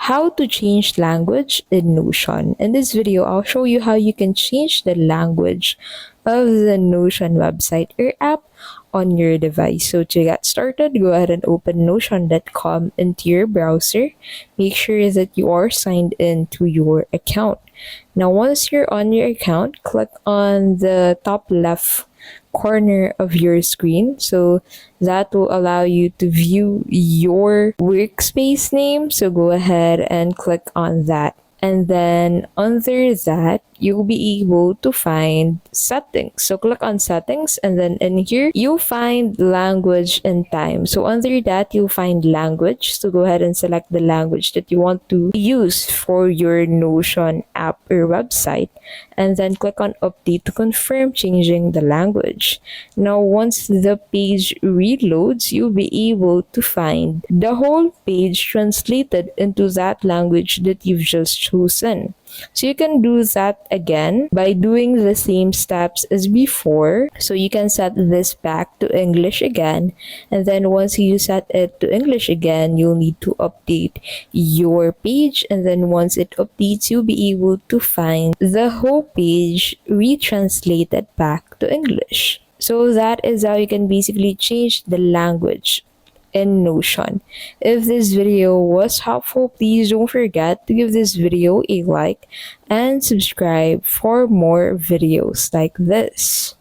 how to change language in Notion. In this video, I'll show you how you can change the language of the Notion website or app on your device. So to get started, go ahead and open notion.com into your browser. Make sure that you are signed in to your account. Now, once you're on your account, click on the top left corner of your screen. So that will allow you to view your workspace name. So go ahead and click on that. And then under that, you'll be able to find settings. So click on settings, and then in here, you'll find language and time. So under that, you'll find language. So go ahead and select the language that you want to use for your Notion app or website. And then click on update to confirm changing the language. Now, once the page reloads, you'll be able to find the whole page translated into that language that you've just chosen. So you can do that again by doing the same steps as before. So you can set this back to English again, and then once you set it to English again, you'll need to update your page, and then once it updates, you'll be able to find the whole page retranslated back to English. So that is how you can basically change the language in Notion. If this video was helpful, please don't forget to give this video a like and subscribe for more videos like this.